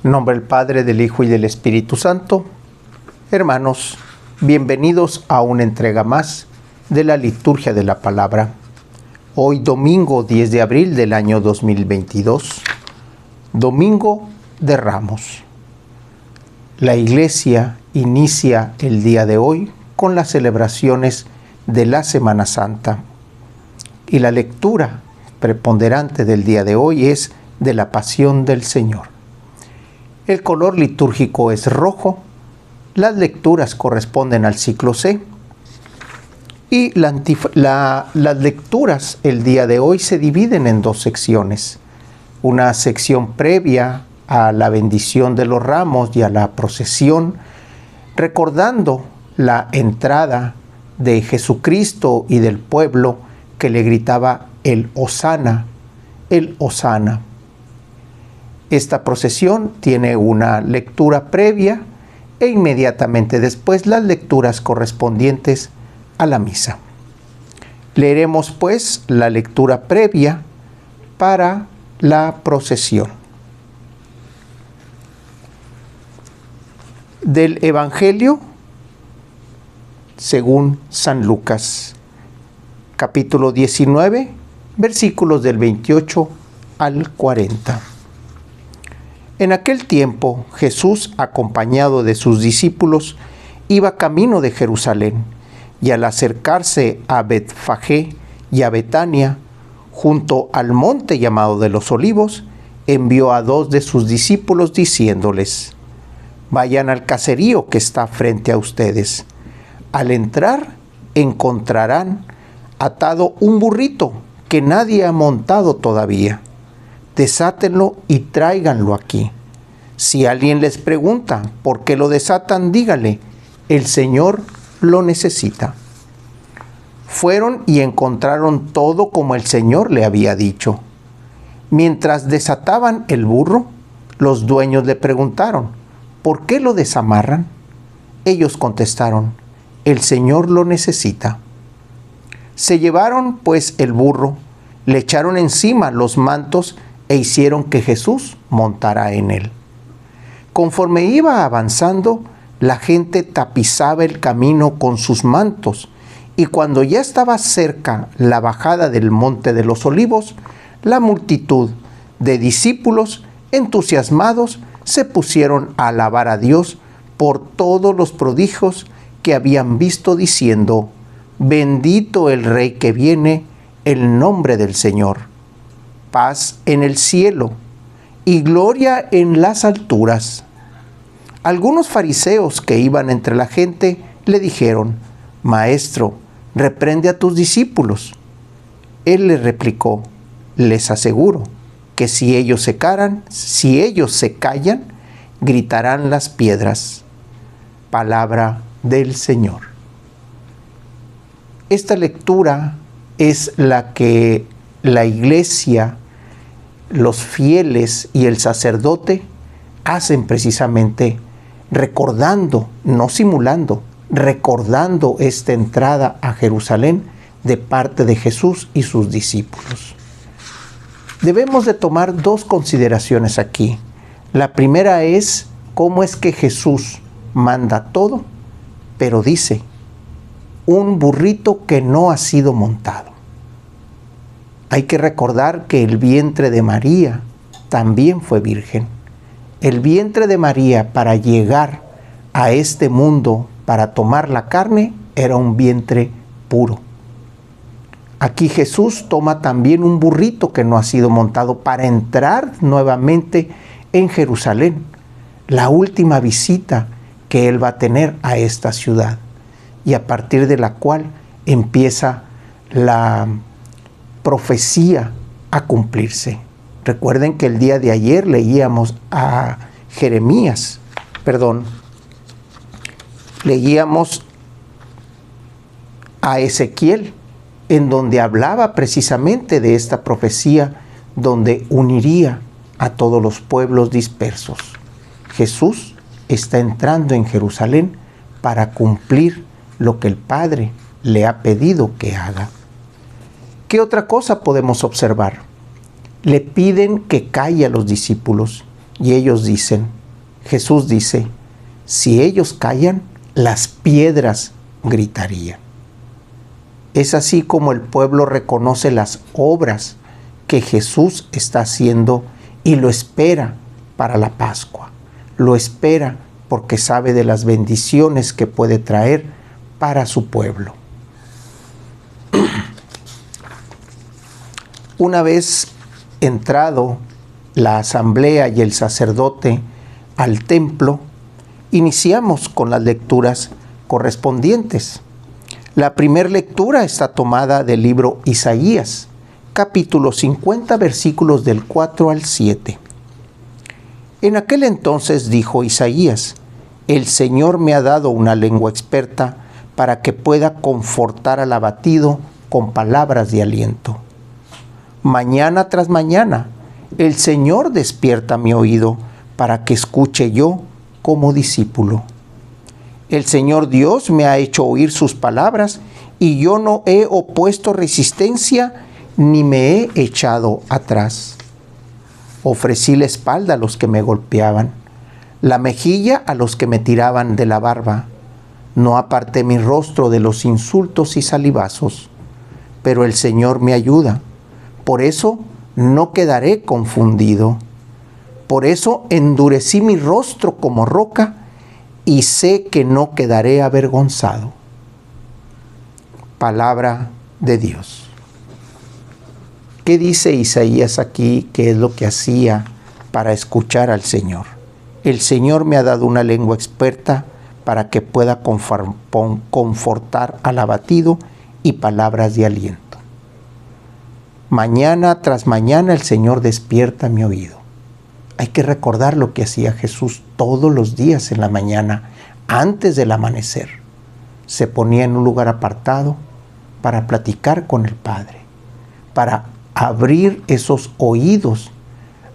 En nombre del Padre, del Hijo y del Espíritu Santo. Hermanos, bienvenidos a una entrega más de la liturgia de la palabra. Hoy domingo 10 de abril del año 2022, Domingo de Ramos. La Iglesia inicia el día de hoy con las celebraciones de la Semana Santa. Y la lectura preponderante del día de hoy es de la Pasión del Señor. El color litúrgico es rojo, las lecturas corresponden al ciclo C y las lecturas el día de hoy se dividen en dos secciones. Una sección previa a la bendición de los ramos y a la procesión, recordando la entrada de Jesucristo y del pueblo que le gritaba el Hosana, el Hosana. Esta procesión tiene una lectura previa e inmediatamente después las lecturas correspondientes a la misa. Leeremos pues la lectura previa para la procesión. Del Evangelio según San Lucas, capítulo 19, versículos del 28 al 40. En aquel tiempo, Jesús, acompañado de sus discípulos, iba camino de Jerusalén, y al acercarse a Betfagé y a Betania, junto al monte llamado de los Olivos, envió a 2 de sus discípulos diciéndoles: vayan al caserío que está frente a ustedes. Al entrar, encontrarán atado un burrito que nadie ha montado todavía. Desátenlo y tráiganlo aquí. Si alguien les pregunta por qué lo desatan, díganle: el Señor lo necesita. Fueron y encontraron todo como el Señor le había dicho. Mientras desataban el burro, los dueños le preguntaron: ¿por qué lo desamarran? Ellos contestaron: el Señor lo necesita. Se llevaron pues el burro, le echaron encima los mantos e hicieron que Jesús montara en él. Conforme iba avanzando, la gente tapizaba el camino con sus mantos, y cuando ya estaba cerca la bajada del monte de los Olivos, la multitud de discípulos, entusiasmados, se pusieron a alabar a Dios por todos los prodigios que habían visto, diciendo: bendito el Rey que viene, el nombre del Señor. Paz en el cielo y gloria en las alturas. Algunos fariseos que iban entre la gente le dijeron: Maestro, reprende a tus discípulos. Él les replicó: les aseguro que si ellos se callan, gritarán las piedras. Palabra del Señor. Esta lectura es la que la Iglesia, los fieles y el sacerdote hacen precisamente recordando, no simulando, recordando esta entrada a Jerusalén de parte de Jesús y sus discípulos. Debemos de tomar dos consideraciones aquí. La primera es cómo es que Jesús manda todo, pero dice: un burrito que no ha sido montado. Hay que recordar que el vientre de María también fue virgen. El vientre de María, para llegar a este mundo, para tomar la carne, era un vientre puro. Aquí Jesús toma también un burrito que no ha sido montado para entrar nuevamente en Jerusalén, la última visita que Él va a tener a esta ciudad, y a partir de la cual empieza la profecía a cumplirse. Recuerden que el día de ayer leíamos a leíamos a Ezequiel, en donde hablaba precisamente de esta profecía, donde uniría a todos los pueblos dispersos. Jesús está entrando en Jerusalén para cumplir lo que el Padre le ha pedido que haga. ¿Qué otra cosa podemos observar? Le piden que calle a los discípulos y ellos dicen: Jesús dice, si ellos callan, las piedras gritarían. Es así como el pueblo reconoce las obras que Jesús está haciendo y lo espera para la Pascua. Lo espera porque sabe de las bendiciones que puede traer para su pueblo. Una vez entrado la asamblea y el sacerdote al templo, iniciamos con las lecturas correspondientes. La primera lectura está tomada del libro Isaías, capítulo 50, versículos del 4 al 7. En aquel entonces dijo Isaías, el Señor me ha dado una lengua experta para que pueda confortar al abatido con palabras de aliento. Mañana tras mañana, el Señor despierta mi oído para que escuche yo como discípulo. El Señor Dios me ha hecho oír sus palabras y yo no he opuesto resistencia ni me he echado atrás. Ofrecí la espalda a los que me golpeaban, la mejilla a los que me tiraban de la barba. No aparté mi rostro de los insultos y salivazos, pero el Señor me ayuda. Por eso no quedaré confundido. Por eso endurecí mi rostro como roca y sé que no quedaré avergonzado. Palabra de Dios. ¿Qué dice Isaías aquí? ¿Qué es lo que hacía para escuchar al Señor? El Señor me ha dado una lengua experta para que pueda confortar al abatido y palabras de aliento. Mañana tras mañana el Señor despierta mi oído. Hay que recordar lo que hacía Jesús todos los días en la mañana, antes del amanecer. Se ponía en un lugar apartado para platicar con el Padre, para abrir esos oídos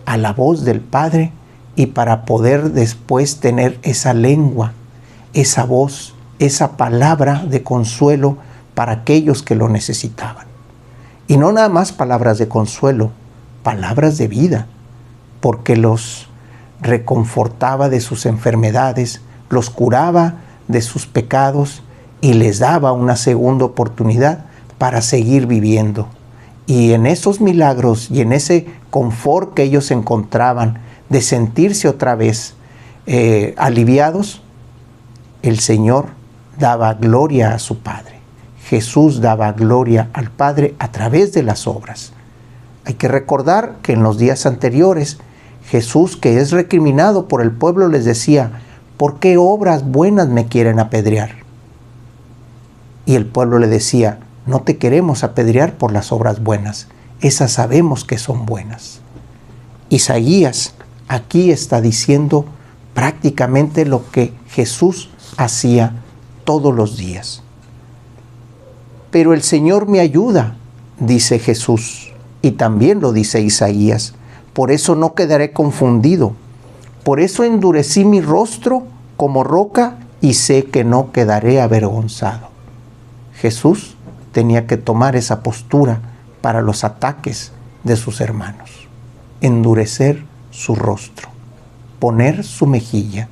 a la voz del Padre y para poder después tener esa lengua, esa voz, esa palabra de consuelo para aquellos que lo necesitaban. Y no nada más palabras de consuelo, palabras de vida, porque los reconfortaba de sus enfermedades, los curaba de sus pecados y les daba una segunda oportunidad para seguir viviendo. Y en esos milagros y en ese confort que ellos encontraban de sentirse otra vez aliviados, el Señor daba gloria a su Padre. Jesús daba gloria al Padre a través de las obras. Hay que recordar que en los días anteriores, Jesús, que es recriminado por el pueblo, les decía, ¿por qué obras buenas me quieren apedrear? Y el pueblo le decía, no te queremos apedrear por las obras buenas, esas sabemos que son buenas. Isaías aquí está diciendo prácticamente lo que Jesús hacía todos los días. Pero el Señor me ayuda, dice Jesús, y también lo dice Isaías. Por eso no quedaré confundido. Por eso endurecí mi rostro como roca y sé que no quedaré avergonzado. Jesús tenía que tomar esa postura para los ataques de sus hermanos. Endurecer su rostro, poner su mejilla,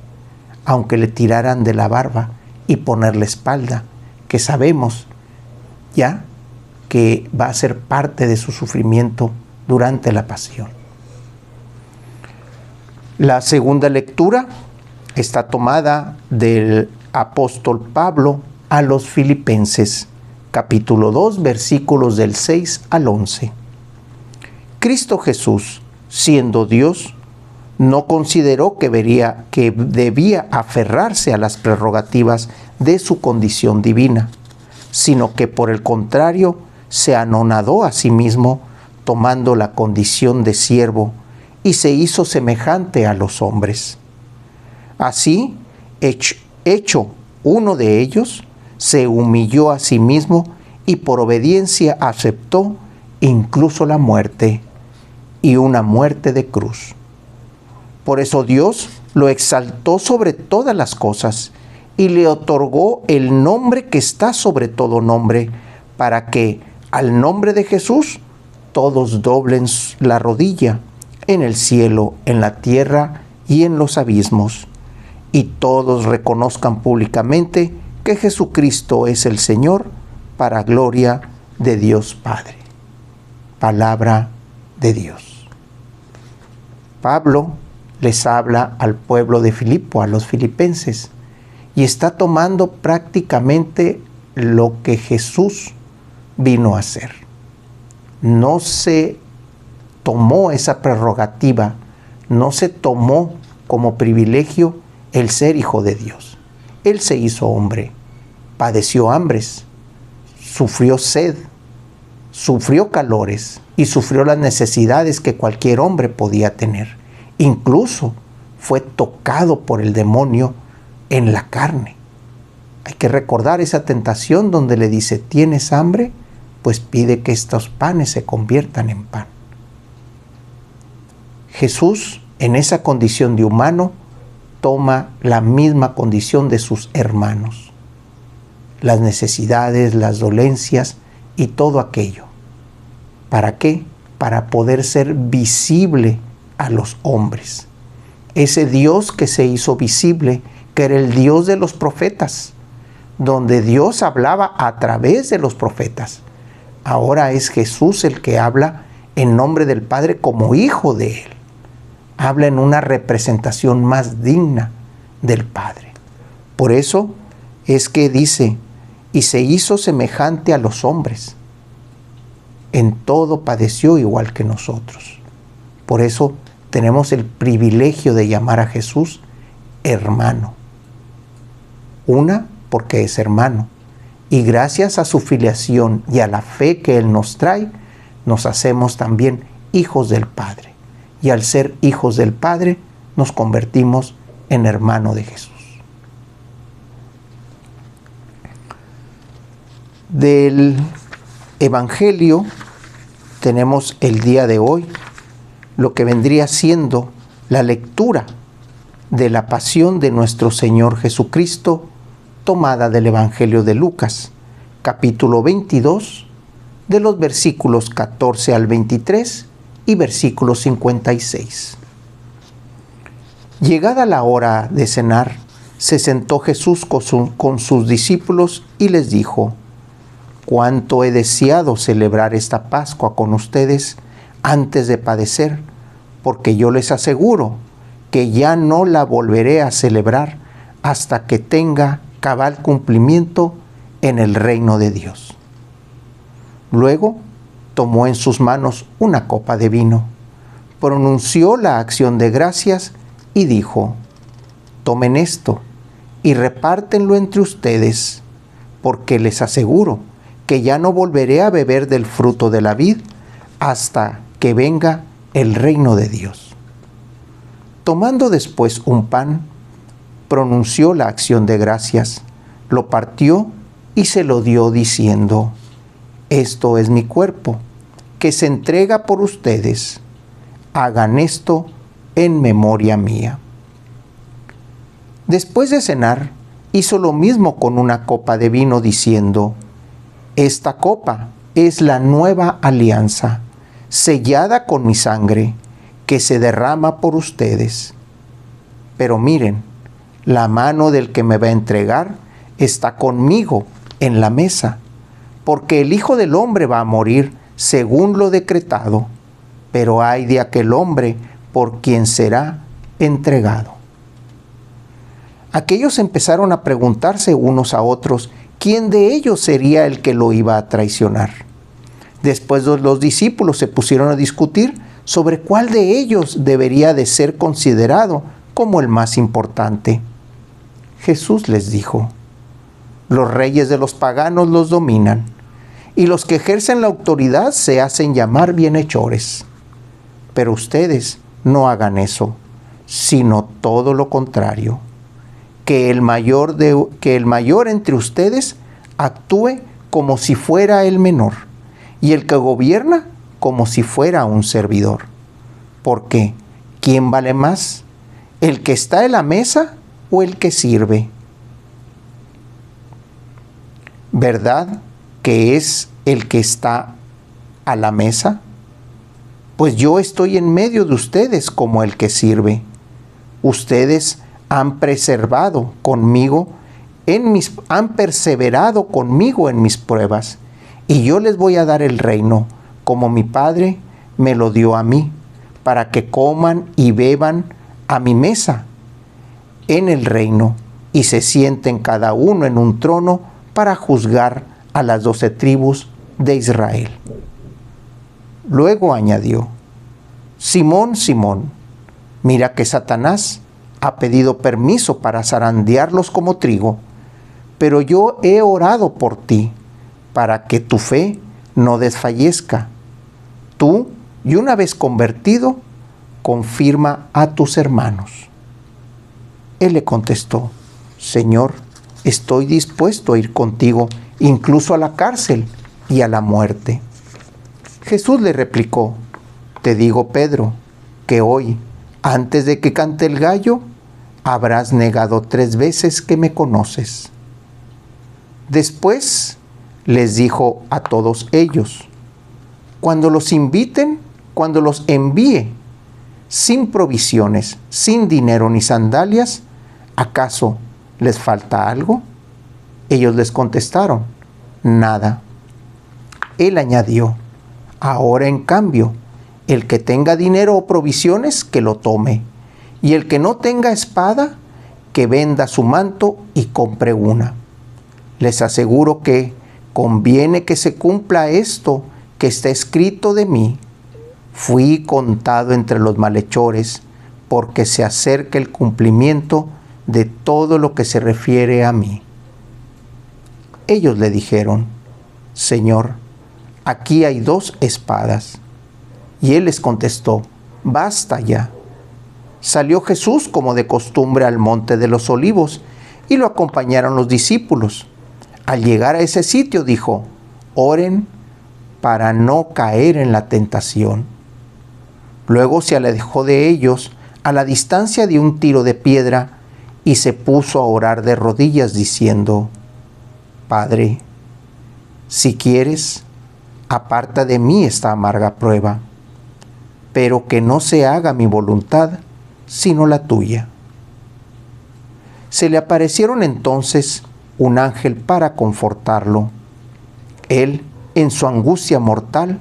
aunque le tiraran de la barba, y poner la espalda, que sabemos ya que va a ser parte de su sufrimiento durante la pasión. La segunda lectura está tomada del apóstol Pablo a los Filipenses, capítulo 2, versículos del 6 al 11. Cristo Jesús, siendo Dios, no consideró que debía aferrarse a las prerrogativas de su condición divina, sino que por el contrario se anonadó a sí mismo, tomando la condición de siervo, y se hizo semejante a los hombres. Así, hecho uno de ellos, se humilló a sí mismo y por obediencia aceptó incluso la muerte, y una muerte de cruz. Por eso Dios lo exaltó sobre todas las cosas y le otorgó el nombre que está sobre todo nombre, para que al nombre de Jesús todos doblen la rodilla, en el cielo, en la tierra y en los abismos, y todos reconozcan públicamente que Jesucristo es el Señor, para gloria de Dios Padre. Palabra de Dios. Pablo les habla al pueblo de Filipo, a los filipenses, y está tomando prácticamente lo que Jesús vino a hacer. No se tomó esa prerrogativa, no se tomó como privilegio el ser hijo de Dios. Él se hizo hombre, padeció hambres, sufrió sed, sufrió calores y sufrió las necesidades que cualquier hombre podía tener. Incluso fue tocado por el demonio en la carne. Hay que recordar esa tentación donde le dice: ¿tienes hambre? Pues pide que estos panes se conviertan en pan. Jesús, en esa condición de humano, toma la misma condición de sus hermanos. Las necesidades, las dolencias y todo aquello. ¿Para qué? Para poder ser visible a los hombres. Ese Dios que se hizo visible, que era el Dios de los profetas, donde Dios hablaba a través de los profetas. Ahora es Jesús el que habla en nombre del Padre como hijo de Él. Habla en una representación más digna del Padre. Por eso es que dice: y se hizo semejante a los hombres. En todo padeció igual que nosotros. Por eso tenemos el privilegio de llamar a Jesús hermano. Una, porque es hermano. Y gracias a su filiación y a la fe que Él nos trae, nos hacemos también hijos del Padre. Y al ser hijos del Padre, nos convertimos en hermano de Jesús. Del Evangelio tenemos el día de hoy lo que vendría siendo la lectura de la pasión de nuestro Señor Jesucristo, tomada del Evangelio de Lucas, capítulo 22, de los versículos 14 al 23 y versículo 56. Llegada la hora de cenar, se sentó Jesús con sus discípulos y les dijo: cuánto he deseado celebrar esta Pascua con ustedes antes de padecer, porque yo les aseguro que ya no la volveré a celebrar hasta que tenga cabal cumplimiento en el reino de Dios. Luego tomó en sus manos una copa de vino, pronunció la acción de gracias y dijo: tomen esto y repártenlo entre ustedes, porque les aseguro que ya no volveré a beber del fruto de la vid hasta que venga el reino de Dios. Tomando después un pan, pronunció la acción de gracias, lo partió y se lo dio diciendo: esto es mi cuerpo, que se entrega por ustedes. Hagan esto en memoria mía. Después de cenar, hizo lo mismo con una copa de vino, diciendo: esta copa es la nueva alianza, sellada con mi sangre, que se derrama por ustedes. Pero miren, la mano del que me va a entregar está conmigo en la mesa, porque el Hijo del Hombre va a morir según lo decretado, pero ay de aquel hombre por quien será entregado. Aquellos empezaron a preguntarse unos a otros quién de ellos sería el que lo iba a traicionar. Después los discípulos se pusieron a discutir sobre cuál de ellos debería de ser considerado como el más importante. Jesús les dijo: los reyes de los paganos los dominan, y los que ejercen la autoridad se hacen llamar bienhechores. Pero ustedes no hagan eso, sino todo lo contrario. Que el mayor entre ustedes actúe como si fuera el menor, y el que gobierna como si fuera un servidor. Porque ¿quién vale más? ¿El que está en la mesa o el que sirve? ¿Verdad que es el que está a la mesa? Pues yo estoy en medio de ustedes como el que sirve. Ustedes han perseverado conmigo en mis pruebas, y yo les voy a dar el reino, como mi Padre me lo dio a mí, para que coman y beban a mi mesa en el reino, y se sienten cada uno en un trono para juzgar a las 12 tribus de Israel. Luego añadió: Simón, Simón, mira que Satanás ha pedido permiso para zarandearlos como trigo, pero yo he orado por ti, para que tu fe no desfallezca. Tú, y una vez convertido, confirma a tus hermanos. Él le contestó: Señor, estoy dispuesto a ir contigo, incluso a la cárcel y a la muerte. Jesús le replicó: Te digo, Pedro, que hoy, antes de que cante el gallo, habrás negado 3 veces que me conoces. Después les dijo a todos ellos: Cuando los envíe, sin provisiones, sin dinero ni sandalias, ¿acaso les falta algo? Ellos les contestaron: Nada. Él añadió: Ahora, en cambio, el que tenga dinero o provisiones, que lo tome, y el que no tenga espada, que venda su manto y compre una. Les aseguro que conviene que se cumpla esto que está escrito de mí: fui contado entre los malhechores, porque se acerca el cumplimiento de todo lo que se refiere a mí. Ellos le dijeron: Señor, aquí hay 2 espadas. Y él les contestó: Basta ya. Salió Jesús como de costumbre al monte de los Olivos, y lo acompañaron los discípulos. Al llegar a ese sitio dijo: Oren para no caer en la tentación. Luego se alejó de ellos a la distancia de un tiro de piedra y se puso a orar de rodillas diciendo: Padre, si quieres, aparta de mí esta amarga prueba, pero que no se haga mi voluntad, sino la tuya. Se le aparecieron entonces un ángel para confortarlo. Él, en su angustia mortal,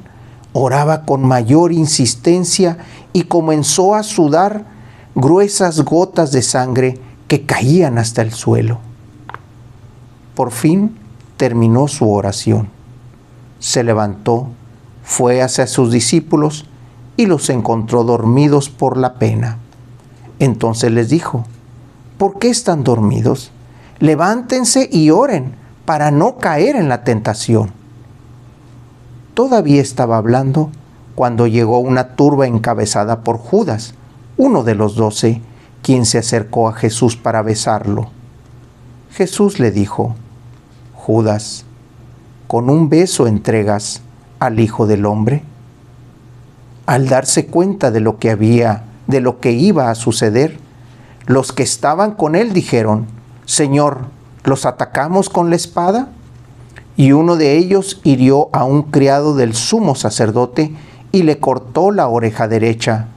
oraba con mayor insistencia y comenzó a sudar gruesas gotas de sangre que caían hasta el suelo. Por fin terminó su oración. Se levantó, fue hacia sus discípulos y los encontró dormidos por la pena. Entonces les dijo: ¿Por qué están dormidos? Levántense y oren para no caer en la tentación. Todavía estaba hablando cuando llegó una turba encabezada por Judas, uno de los 12, quien se acercó a Jesús para besarlo. Jesús le dijo: Judas, ¿con un beso entregas al Hijo del Hombre? Al darse cuenta de lo que iba a suceder, los que estaban con él dijeron: Señor, ¿los atacamos con la espada? Y uno de ellos hirió a un criado del sumo sacerdote y le cortó la oreja derecha.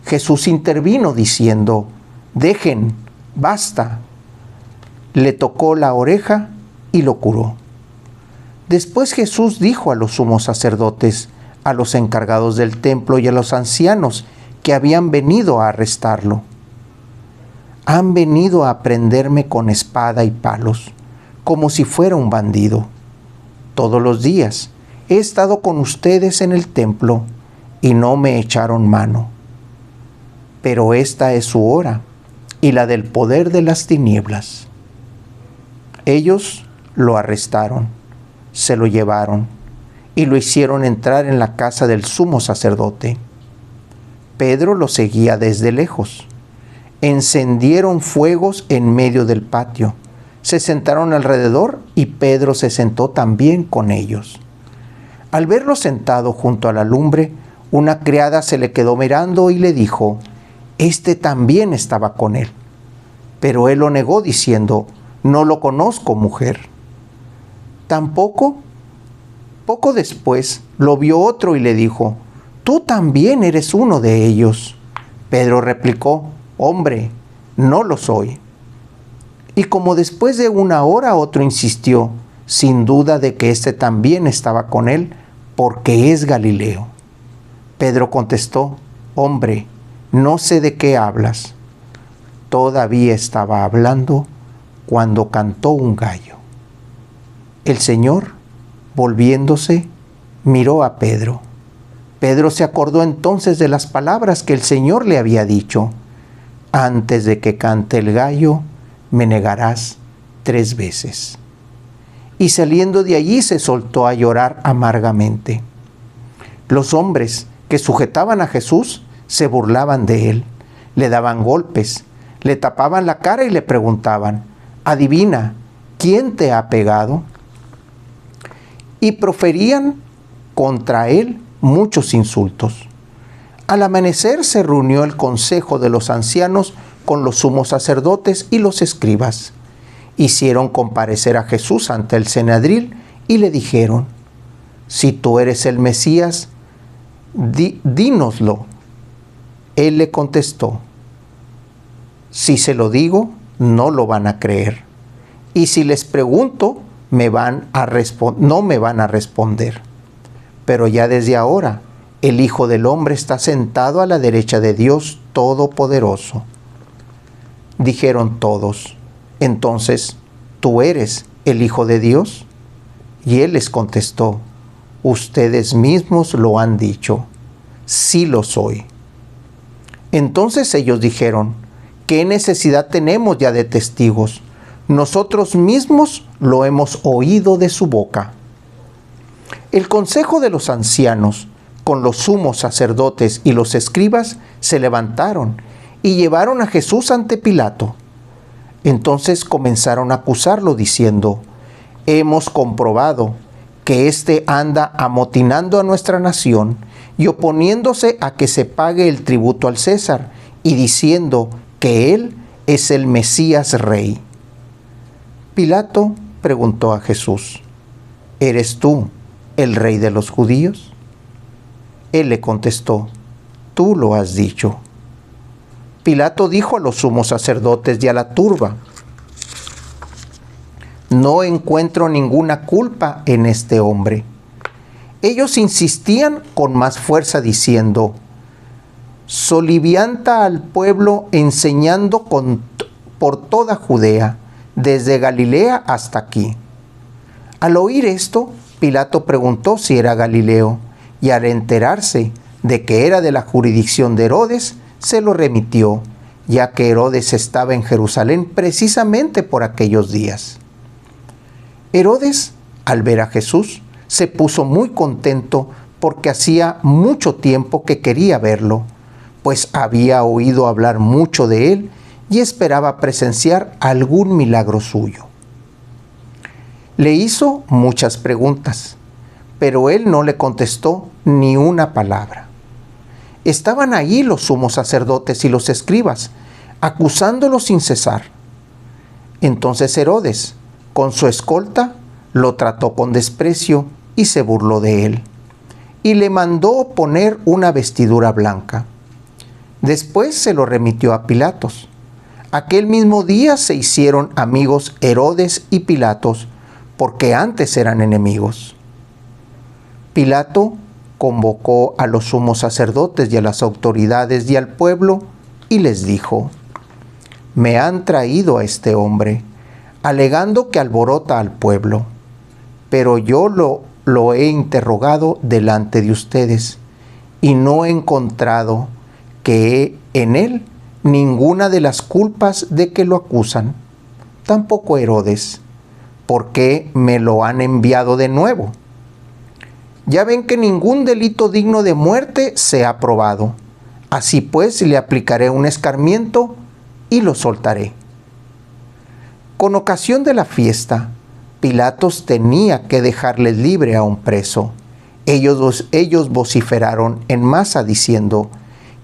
Jesús intervino diciendo: Dejen, basta. Le tocó la oreja y lo curó. Después Jesús dijo a los sumos sacerdotes, a los encargados del templo y a los ancianos que habían venido a arrestarlo: Han venido a prenderme con espada y palos, como si fuera un bandido. Todos los días he estado con ustedes en el templo y no me echaron mano. Pero esta es su hora y la del poder de las tinieblas. Ellos lo arrestaron, se lo llevaron y lo hicieron entrar en la casa del sumo sacerdote. Pedro lo seguía desde lejos. Encendieron fuegos en medio del patio. Se sentaron alrededor y Pedro se sentó también con ellos. Al verlo sentado junto a la lumbre, una criada se le quedó mirando y le dijo: Este también estaba con él. Pero él lo negó diciendo: No lo conozco, mujer. Tampoco. Poco después lo vio otro y le dijo: Tú también eres uno de ellos. Pedro replicó: Hombre, no lo soy. Y como después de una hora otro insistió, sin duda de que éste también estaba con él, porque es Galileo. Pedro contestó, hombre, no sé de qué hablas. Todavía estaba hablando cuando cantó un gallo. El Señor, volviéndose, miró a Pedro. Pedro se acordó entonces de las palabras que el Señor le había dicho. Antes de que cante el gallo, me negarás 3 veces. Y saliendo de allí se soltó a llorar amargamente. Los hombres que sujetaban a Jesús se burlaban de él, le daban golpes, le tapaban la cara y le preguntaban, adivina, ¿quién te ha pegado? Y proferían contra él muchos insultos. Al amanecer se reunió el consejo de los ancianos con los sumos sacerdotes y los escribas. Hicieron comparecer a Jesús ante el Sanedrín y le dijeron, si tú eres el Mesías, dínoslo. Él le contestó, si se lo digo, no lo van a creer. Y si les pregunto, no me van a responder. Pero ya desde ahora, el Hijo del Hombre está sentado a la derecha de Dios Todopoderoso. Dijeron todos, entonces, ¿tú eres el Hijo de Dios? Y él les contestó, ustedes mismos lo han dicho, sí lo soy. Entonces ellos dijeron, ¿qué necesidad tenemos ya de testigos? Nosotros mismos lo hemos oído de su boca. El consejo de los ancianos, con los sumos sacerdotes y los escribas, se levantaron y llevaron a Jesús ante Pilato. Entonces comenzaron a acusarlo diciendo, hemos comprobado que éste anda amotinando a nuestra nación y oponiéndose a que se pague el tributo al César y diciendo que él es el Mesías Rey. Pilato preguntó a Jesús, ¿eres tú el Rey de los judíos? Él le contestó, tú lo has dicho. Pilato dijo a los sumos sacerdotes y a la turba, no encuentro ninguna culpa en este hombre. Ellos insistían con más fuerza diciendo, solivianta al pueblo enseñando por toda Judea, desde Galilea hasta aquí. Al oír esto, Pilato preguntó si era Galileo, y al enterarse de que era de la jurisdicción de Herodes, se lo remitió, ya que Herodes estaba en Jerusalén precisamente por aquellos días. Herodes, al ver a Jesús, se puso muy contento porque hacía mucho tiempo que quería verlo, pues había oído hablar mucho de él y esperaba presenciar algún milagro suyo. Le hizo muchas preguntas, pero él no le contestó ni una palabra. Estaban allí los sumos sacerdotes y los escribas, acusándolo sin cesar. Entonces Herodes, con su escolta, lo trató con desprecio y se burló de él, y le mandó poner una vestidura blanca. Después se lo remitió a Pilatos. Aquel mismo día se hicieron amigos Herodes y Pilatos, porque antes eran enemigos. Pilato convocó a los sumos sacerdotes y a las autoridades y al pueblo y les dijo, me han traído a este hombre, alegando que alborota al pueblo, pero yo lo he interrogado delante de ustedes y no he encontrado que en él ninguna de las culpas de que lo acusan, tampoco Herodes, porque me lo han enviado de nuevo. Ya ven que ningún delito digno de muerte se ha probado. Así pues le aplicaré un escarmiento y lo soltaré. Con ocasión de la fiesta, Pilatos tenía que dejarle libre a un preso. Ellos vociferaron en masa diciendo,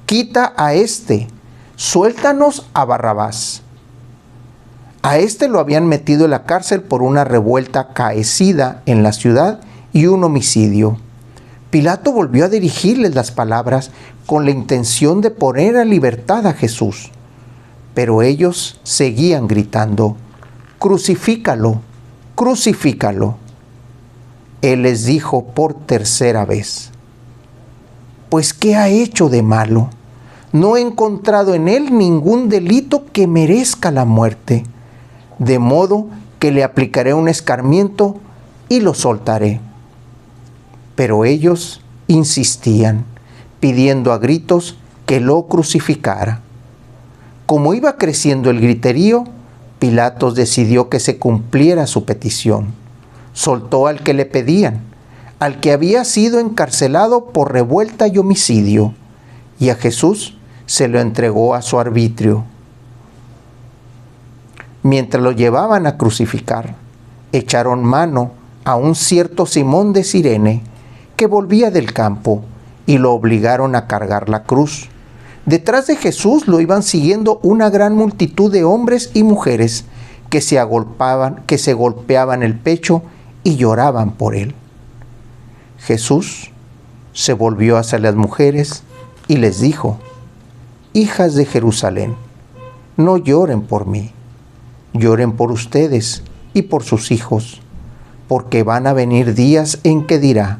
quita a este, suéltanos a Barrabás. A este lo habían metido en la cárcel por una revuelta acaecida en la ciudad y un homicidio. Pilato volvió a dirigirles las palabras con la intención de poner a libertad a Jesús. Pero ellos seguían gritando: «¡Crucifícalo! ¡Crucifícalo!». Él les dijo por tercera vez: «Pues, ¿qué ha hecho de malo? No he encontrado en él ningún delito que merezca la muerte, de modo que le aplicaré un escarmiento y lo soltaré». Pero ellos insistían, pidiendo a gritos que lo crucificara. Como iba creciendo el griterío, Pilatos decidió que se cumpliera su petición. Soltó al que le pedían, al que había sido encarcelado por revuelta y homicidio, y a Jesús se lo entregó a su arbitrio. Mientras lo llevaban a crucificar, echaron mano a un cierto Simón de Cirene, que volvía del campo, y lo obligaron a cargar la cruz. Detrás de Jesús lo iban siguiendo una gran multitud de hombres y mujeres que se golpeaban el pecho y lloraban por él. Jesús se volvió hacia las mujeres y les dijo: «Hijas de Jerusalén, no lloren por mí, lloren por ustedes y por sus hijos, porque van a venir días en que dirá: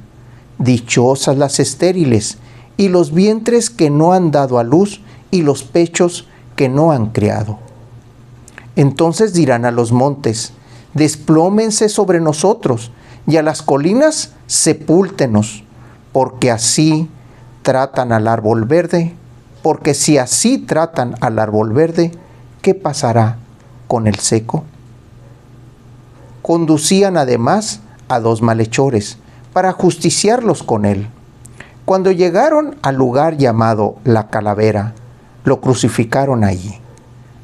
dichosas las estériles y los vientres que no han dado a luz y los pechos que no han criado. Entonces dirán a los montes: desplómense sobre nosotros, y a las colinas: sepúltenos, porque así tratan al árbol verde, porque si así tratan al árbol verde, ¿qué pasará con el seco?». Conducían además a 2 malhechores para justiciarlos con él. Cuando llegaron al lugar llamado La Calavera, lo crucificaron allí,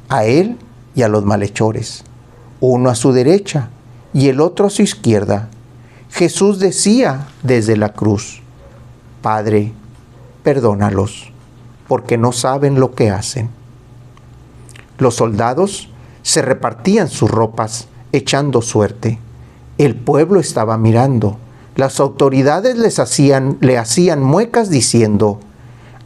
a él y a los malhechores, uno a su derecha y el otro a su izquierda. Jesús decía desde la cruz: «Padre, perdónalos, porque no saben lo que hacen». Los soldados se repartían sus ropas, echando suerte. El pueblo estaba mirando. Las autoridades le hacían muecas diciendo: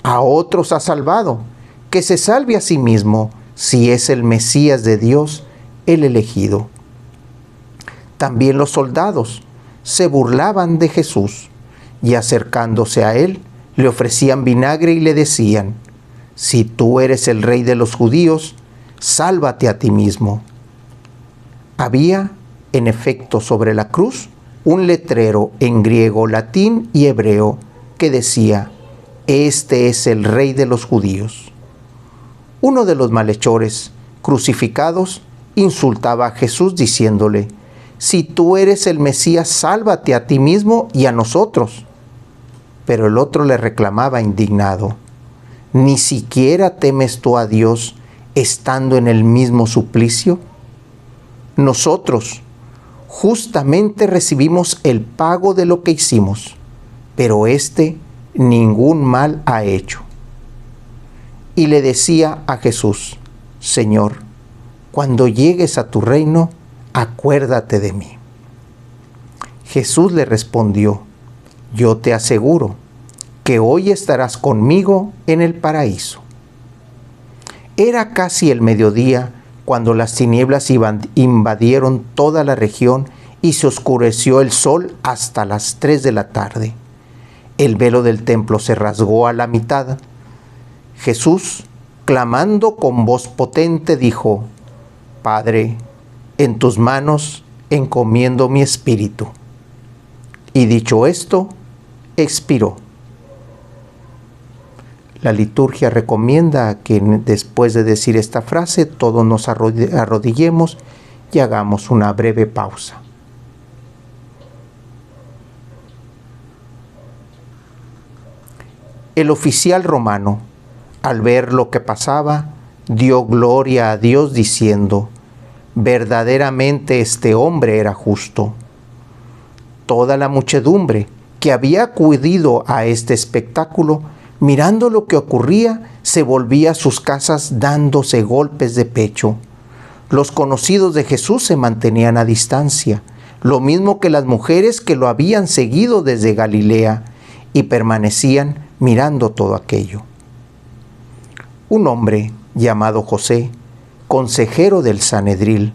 «A otros ha salvado, que se salve a sí mismo, si es el Mesías de Dios, el elegido». También los soldados se burlaban de Jesús, y acercándose a él, le ofrecían vinagre y le decían: «Si tú eres el rey de los judíos, sálvate a ti mismo». Había, en efecto, sobre la cruz un letrero en griego, latín y hebreo que decía: «Este es el rey de los judíos». Uno de los malhechores crucificados insultaba a Jesús diciéndole: «Si tú eres el Mesías, sálvate a ti mismo y a nosotros». Pero el otro le reclamaba indignado: «¿Ni siquiera temes tú a Dios estando en el mismo suplicio? Nosotros justamente recibimos el pago de lo que hicimos, pero éste ningún mal ha hecho». Y le decía a Jesús: «Señor, cuando llegues a tu reino, acuérdate de mí». Jesús le respondió: «Yo te aseguro que hoy estarás conmigo en el paraíso». Era casi el mediodía cuando las tinieblas invadieron toda la región y se oscureció el sol hasta las 3 de la tarde. El velo del templo se rasgó a la mitad. Jesús, clamando con voz potente, dijo: «Padre, en tus manos encomiendo mi espíritu». Y dicho esto, expiró. La liturgia recomienda que después de decir esta frase todos nos arrodillemos y hagamos una breve pausa. El oficial romano, al ver lo que pasaba, dio gloria a Dios diciendo: «Verdaderamente este hombre era justo». Toda la muchedumbre que había acudido a este espectáculo, mirando lo que ocurría, se volvía a sus casas dándose golpes de pecho. Los conocidos de Jesús se mantenían a distancia, lo mismo que las mujeres que lo habían seguido desde Galilea, y permanecían mirando todo aquello. Un hombre llamado José, consejero del Sanedril,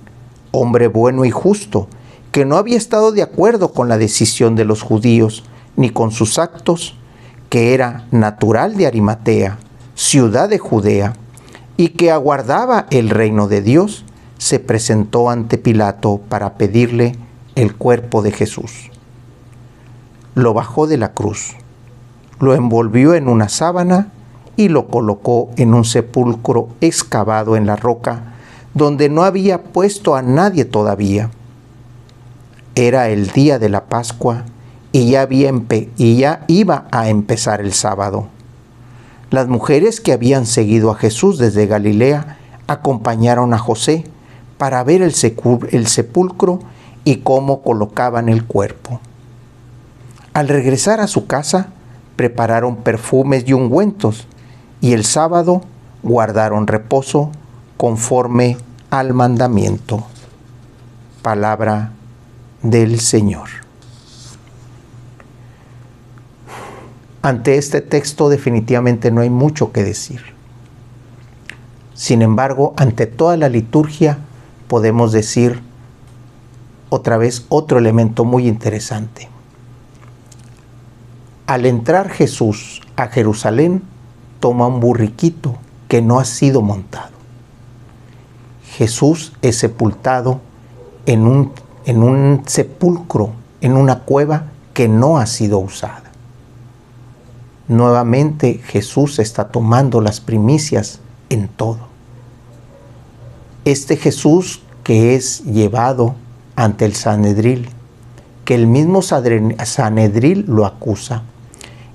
hombre bueno y justo, que no había estado de acuerdo con la decisión de los judíos ni con sus actos, que era natural de Arimatea, ciudad de Judea, y que aguardaba el reino de Dios, se presentó ante Pilato para pedirle el cuerpo de Jesús. Lo bajó de la cruz, lo envolvió en una sábana y lo colocó en un sepulcro excavado en la roca, donde no había puesto a nadie todavía. Era el día de la Pascua y ya iba a empezar el sábado. Las mujeres que habían seguido a Jesús desde Galilea acompañaron a José para ver el sepulcro y cómo colocaban el cuerpo. Al regresar a su casa, prepararon perfumes y ungüentos, y el sábado guardaron reposo conforme al mandamiento. Palabra del Señor. Ante este texto definitivamente no hay mucho que decir. Sin embargo, ante toda la liturgia podemos decir otra vez otro elemento muy interesante. Al entrar Jesús a Jerusalén, toma un burriquito que no ha sido montado. Jesús es sepultado en un sepulcro, en una cueva que no ha sido usada. Nuevamente Jesús está tomando las primicias en todo. Este Jesús que es llevado ante el Sanedril, que el mismo Sanedril lo acusa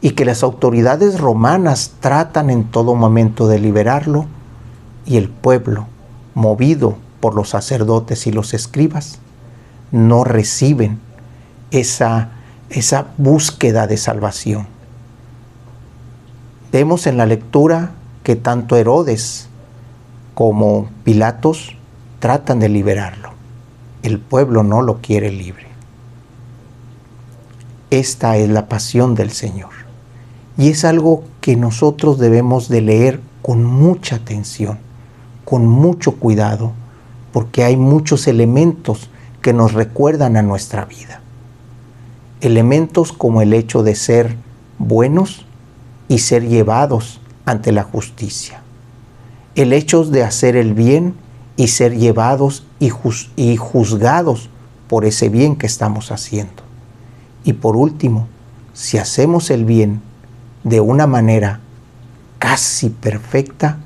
y que las autoridades romanas tratan en todo momento de liberarlo, y el pueblo, movido por los sacerdotes y los escribas, no reciben esa búsqueda de salvación. Vemos en la lectura que tanto Herodes como Pilatos tratan de liberarlo. El pueblo no lo quiere libre. Esta es la pasión del Señor. Y es algo que nosotros debemos de leer con mucha atención, con mucho cuidado, porque hay muchos elementos que nos recuerdan a nuestra vida. Elementos como el hecho de ser buenos y ser llevados ante la justicia. El hecho de hacer el bien y ser llevados y juzgados por ese bien que estamos haciendo. Y por último, si hacemos el bien de una manera casi perfecta,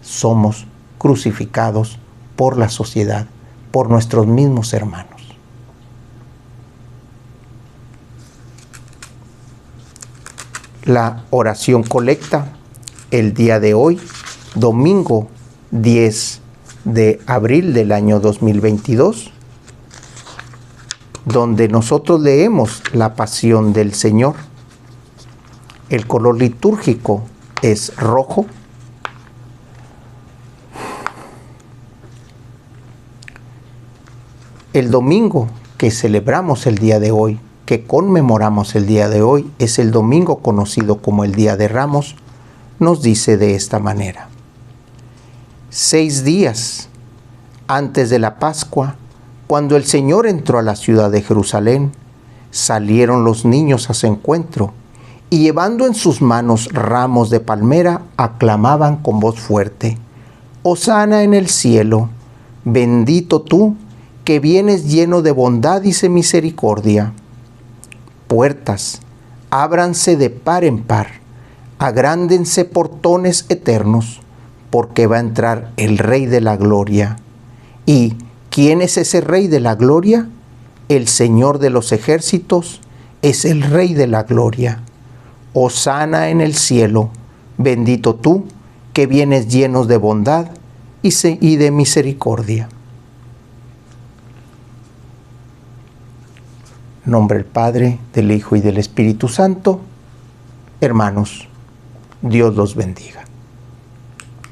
somos crucificados por la sociedad, por nuestros mismos hermanos. La oración colecta el día de hoy, domingo 10 de abril del año 2022, donde nosotros leemos la pasión del Señor. El color litúrgico es rojo. El domingo que celebramos el día de hoy, que conmemoramos el día de hoy, es el domingo conocido como el Día de Ramos. Nos dice de esta manera: 6 días antes de la Pascua, cuando el Señor entró a la ciudad de Jerusalén, salieron los niños a su encuentro, y llevando en sus manos ramos de palmera, aclamaban con voz fuerte: Hosana en el cielo, bendito tú, que vienes lleno de bondad y de misericordia. Puertas, ábranse de par en par, agrándense portones eternos, porque va a entrar el Rey de la Gloria. ¿Y quién es ese Rey de la Gloria? El Señor de los ejércitos es el Rey de la Gloria. Hosana en el cielo, bendito tú, que vienes llenos de bondad y de misericordia. En nombre del Padre, del Hijo y del Espíritu Santo. Hermanos, Dios los bendiga.